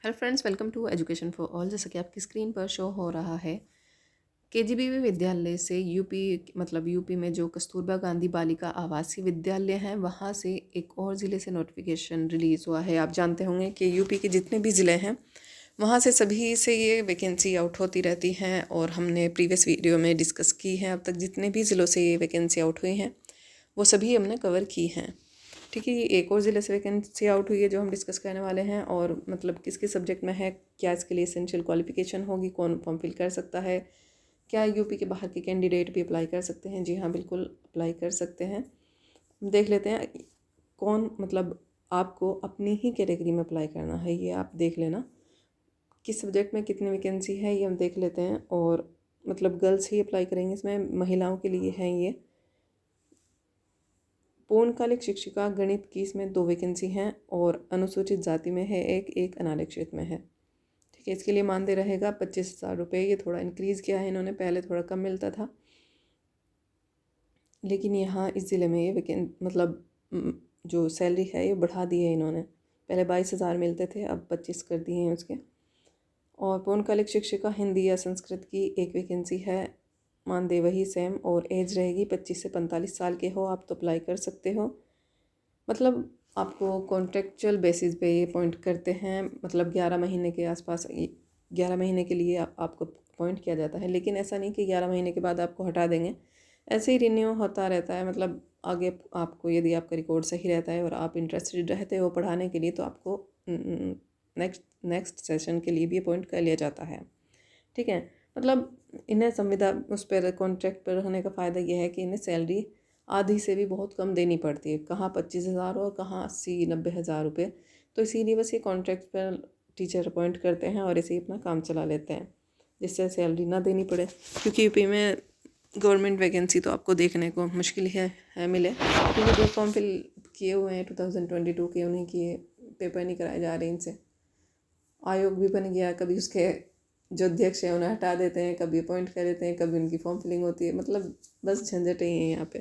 Hello friends, welcome to education for all. जैसा कि आपकी स्क्रीन पर शो हो रहा है, केजीबीवी विद्यालय से यूपी में जो कस्तूरबा गांधी बालिका आवासीय विद्यालय हैं, वहाँ से एक और ज़िले से नोटिफिकेशन रिलीज़ हुआ है। आप जानते होंगे कि यूपी के जितने भी ज़िले हैं वहाँ से सभी से ये वैकेंसी आउट होती रहती हैं, और हमने प्रीवियस वीडियो में डिस्कस की है। अब तक जितने भी ज़िलों से ये वैकेंसी आउट हुई हैं वो सभी हमने कवर की हैं। ठीक है, ये एक और ज़िले से वैकेंसी आउट हुई है जो हम डिस्कस करने वाले हैं, और मतलब किस किस सब्जेक्ट में है, क्या इसके लिए एसेंशियल क्वालिफिकेशन होगी, कौन फॉर्म फिल कर सकता है, क्या यूपी के बाहर के कैंडिडेट भी अप्लाई कर सकते हैं। जी हाँ, बिल्कुल अप्लाई कर सकते हैं। देख लेते हैं कौन, मतलब आपको अपनी ही कैटेगरी में अप्लाई करना है, ये आप देख लेना। किस सब्जेक्ट में कितनी वैकेंसी है ये हम देख लेते हैं। और मतलब गर्ल्स ही अप्लाई करेंगे इसमें, महिलाओं के लिए है ये। पूर्णकालिक शिक्षिका गणित की इसमें 2 वैकेंसी हैं, और अनुसूचित जाति में है एक अनारक्षित में है। ठीक है, इसके लिए मानदेय रहेगा 25,000 रुपये। ये थोड़ा इंक्रीज़ किया है इन्होंने, पहले थोड़ा कम मिलता था, लेकिन यहाँ इस ज़िले में ये जो सैलरी है ये बढ़ा दी है इन्होंने। पहले 22,000 मिलते थे, अब 25 कर दिए हैं उसके। और पूर्णकालिक शिक्षिका हिंदी या संस्कृत की एक वैकेंसी है, मानदेय वही सेम, और एज रहेगी 25 से 45 साल के हो आप तो अप्लाई कर सकते हो। मतलब आपको कॉन्ट्रेक्चुअल बेसिस पे ये अपॉइंट करते हैं, मतलब 11 महीने के आसपास, 11 महीने के लिए आपको अपॉइंट किया जाता है। लेकिन ऐसा नहीं कि 11 महीने के बाद आपको हटा देंगे, ऐसे ही रिन्यू होता रहता है। मतलब आगे आपको, यदि आपका रिकॉर्ड सही रहता है और आप इंटरेस्टेड रहते हो पढ़ाने के लिए, तो आपको नेक्स्ट सेशन के लिए भी अपॉइंट कर लिया जाता है। ठीक है, मतलब इन्हें संविदा उस पर कॉन्ट्रैक्ट पर रहने का फ़ायदा यह है कि इन्हें सैलरी आधी से भी बहुत कम देनी पड़ती है, कहाँ 25,000 और कहाँ 80-90 हज़ार रुपये। तो इसीलिए बस ये कॉन्ट्रैक्ट पर टीचर अपॉइंट करते हैं और ऐसे ही अपना काम चला लेते हैं, जिससे सैलरी ना देनी पड़े। क्योंकि यूपी में गवर्नमेंट वैकेंसी तो आपको देखने को मुश्किल है मिले, क्योंकि जो फॉर्म फिल किए हुए हैं 2022 के, उन्हीं के पेपर नहीं कराए जा रहे इनसे। आयोग भी बन गया, कभी उसके जो अध्यक्ष हैं उन्हें हटा देते हैं, कभी अपॉइंट कर देते हैं, कभी उनकी फॉर्म फिलिंग होती है। मतलब बस झंझट ही है यहाँ पे।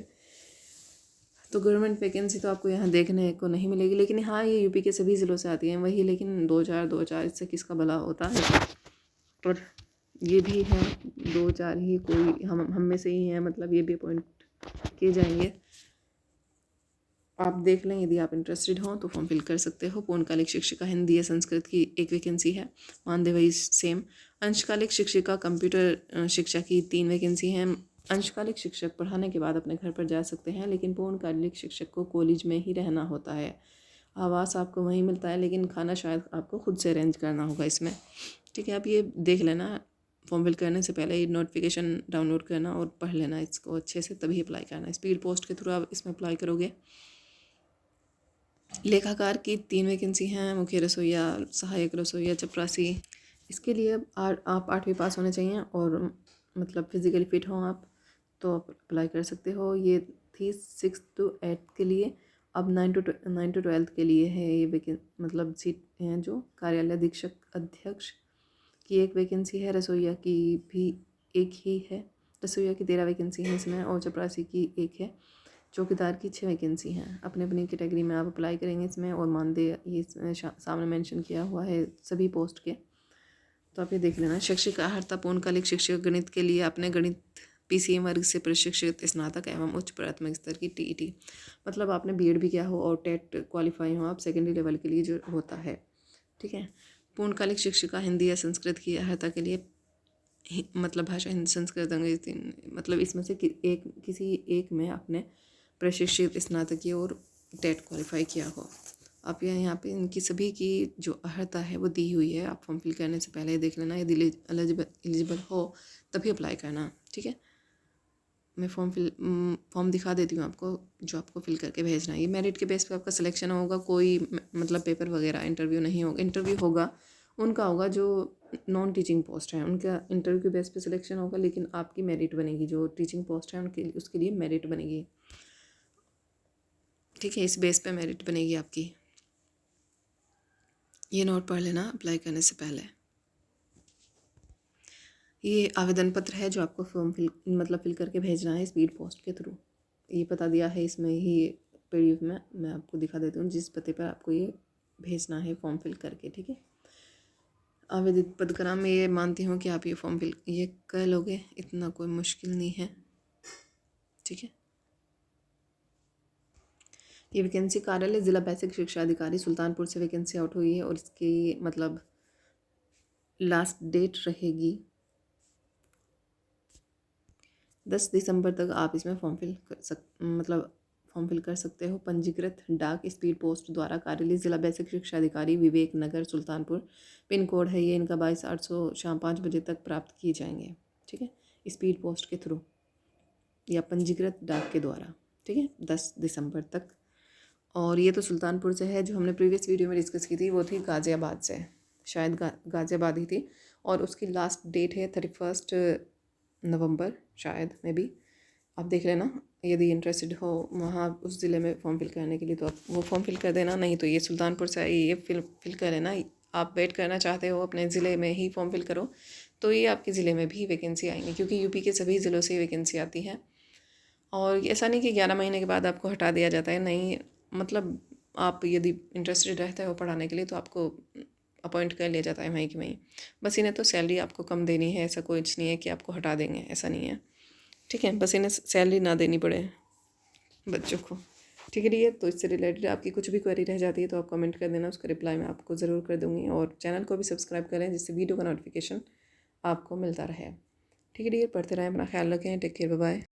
तो गवर्नमेंट वैकेंसी तो आपको यहाँ देखने को नहीं मिलेगी, लेकिन हाँ, ये यूपी के सभी ज़िलों से आती हैं वही, लेकिन 2-4 इससे किसका भला होता है। और ये भी है 2-4 ही, कोई हम में से ही हैं, मतलब ये भी अपॉइंट किए जाएंगे। आप देख लें, यदि आप इंटरेस्टेड हों तो फॉर्म फिल कर सकते हो। पूर्णकालिक शिक्षिका हिंदी या संस्कृत की एक वैकेंसी है, मानदेय वही सेम। अंशकालिक शिक्षिका कंप्यूटर शिक्षा की 3 वैकेंसी हैं। अंशकालिक शिक्षक पढ़ाने के बाद अपने घर पर जा सकते हैं, लेकिन पूर्णकालिक शिक्षक को कॉलेज में ही रहना होता है। आवास आपको वहीं मिलता है, लेकिन खाना शायद आपको खुद से अरेंज करना होगा इसमें। ठीक है, आप ये देख लेना, फॉर्म फिल करने से पहले ये नोटिफिकेशन डाउनलोड करना और पढ़ लेना इसको अच्छे से, तभी अप्लाई करना। स्पीड पोस्ट के थ्रू आप इसमें अप्लाई करोगे। लेखाकार की 3 वैकेंसी हैं, मुख्य रसोइया, सहायक रसोइया, चपरासी। इसके लिए आप 8वीं पास होने चाहिए, और मतलब फिज़िकली फ़िट हों आप तो आप अप्लाई कर सकते हो। ये थी 6 to 8 के लिए। अब 9 to 12 के लिए है ये मतलब सीट हैं। जो कार्यालय अधीक्षक अध्यक्ष की एक वैकेंसी है, रसोइया की भी एक ही है। रसोइया की 13 वैकेंसी हैं इसमें, और चपरासी की एक है। चौकीदार की 6 वैकेंसी हैं। अपनी अपनी कैटेगरी में आप अप्लाई करेंगे इसमें, और मानदेय ये सामने मेंशन किया हुआ है सभी पोस्ट के, तो आप ये देख लेना। शैक्षिक अर्हता पूर्णकालिक शिक्षक गणित के लिए अपने गणित पीसीएम वर्ग से प्रशिक्षित स्नातक एवं उच्च प्राथमिक स्तर की टीईटी, मतलब आपने बीएड भी किया हो और टेट क्वालिफाई हो आप सेकेंडरी लेवल के लिए जो होता है। ठीक है, पूर्णकालिक शिक्षिका हिंदी या संस्कृत की अर्हता के लिए मतलब भाषा हिंदी संस्कृत अंग्रेजी, मतलब इसमें से किसी एक में आपने प्रशिक्षित स्नातकीय और टेट क्वालिफाई किया हो। आप यहाँ पे इनकी सभी की जो अर्हता है वो दी हुई है। आप फॉर्म फिल करने से पहले देख लेना, यदि एलिजिबल हो तभी अप्लाई करना। ठीक है, मैं फॉर्म दिखा देती हूँ आपको, जो आपको फिल करके भेजना है। ये मेरिट के बेस पे आपका सिलेक्शन होगा, कोई मतलब पेपर वगैरह इंटरव्यू नहीं होगा। इंटरव्यू होगा उनका होगा जो नॉन टीचिंग पोस्ट है, उनका इंटरव्यू के बेस पे सिलेक्शन होगा, लेकिन आपकी मेरिट बनेगी। जो टीचिंग पोस्ट है उनके उसके लिए मेरिट बनेगी। ठीक है, इस बेस पे मेरिट बनेगी आपकी। ये नोट पढ़ लेना अप्लाई करने से पहले। ये आवेदन पत्र है जो आपको फॉर्म फिल करके भेजना है स्पीड पोस्ट के थ्रू। ये पता दिया है इसमें ही पीडीएफ में, मैं आपको दिखा देती हूँ जिस पते पर आपको ये भेजना है फॉर्म फिल करके। ठीक है, आवेदित पद का नाम, मैं ये मानती हूँ कि आप ये फॉर्म फिल ये कर लोगे, इतना कोई मुश्किल नहीं है, ठीक है। ये वैकेंसी कार्यालय जिला बेसिक शिक्षा अधिकारी सुल्तानपुर से वैकेंसी आउट हुई है और इसकी मतलब लास्ट डेट रहेगी 10 दिसंबर तक। आप इसमें फॉर्म फिल कर सकते हो। पंजीकृत डाक स्पीड पोस्ट द्वारा कार्यालय जिला बेसिक शिक्षा अधिकारी विवेक नगर सुल्तानपुर, पिन कोड है ये इनका 22-800, शाम 5 बजे तक प्राप्त किए जाएंगे, ठीक है, स्पीड पोस्ट के थ्रू या पंजीकृत डाक के द्वारा, ठीक है, 10 दिसंबर तक। और ये तो सुल्तानपुर से है। जो हमने प्रीवियस वीडियो में डिस्कस की थी वो थी गाज़ियाबाद से, शायद गाज़ियाबाद ही थी, और उसकी लास्ट डेट है 31 नवंबर शायद में भी। आप देख लेना, यदि इंटरेस्टेड हो वहाँ उस ज़िले में फॉर्म फिल करने के लिए तो आप वो फॉर्म फिल कर देना, नहीं तो ये सुल्तानपुर से आई ये फिल कर लेना। आप वेट करना चाहते हो अपने ज़िले में ही फॉर्म फिल करो तो ये आपके ज़िले में भी वैकेंसी आएंगी, क्योंकि यूपी के सभी ज़िलों से वैकेंसी आती है। और ऐसा नहीं कि 11 महीने के बाद आपको हटा दिया जाता है, नहीं, मतलब आप यदि इंटरेस्टेड रहते हो पढ़ाने के लिए तो आपको अपॉइंट कर लिया जाता है वहीं की वहीं। बस इन्हें तो सैलरी आपको कम देनी है, ऐसा कुछ नहीं है कि आपको हटा देंगे, ऐसा नहीं है, ठीक है। बस इन्हें सैलरी ना देनी पड़े बच्चों को, ठीक है। ये तो इससे रिलेटेड आपकी कुछ भी क्वेरी रह जाती है तो आप कमेंट कर देना, उसका रिप्लाई मैं आपको ज़रूर कर दूँगी। और चैनल को भी सब्सक्राइब करें जिससे वीडियो का नोटिफिकेशन आपको मिलता रहे, ठीक है डियर। पढ़ते रहें, अपना ख्याल रखें, टेक केयर, बाय बाय।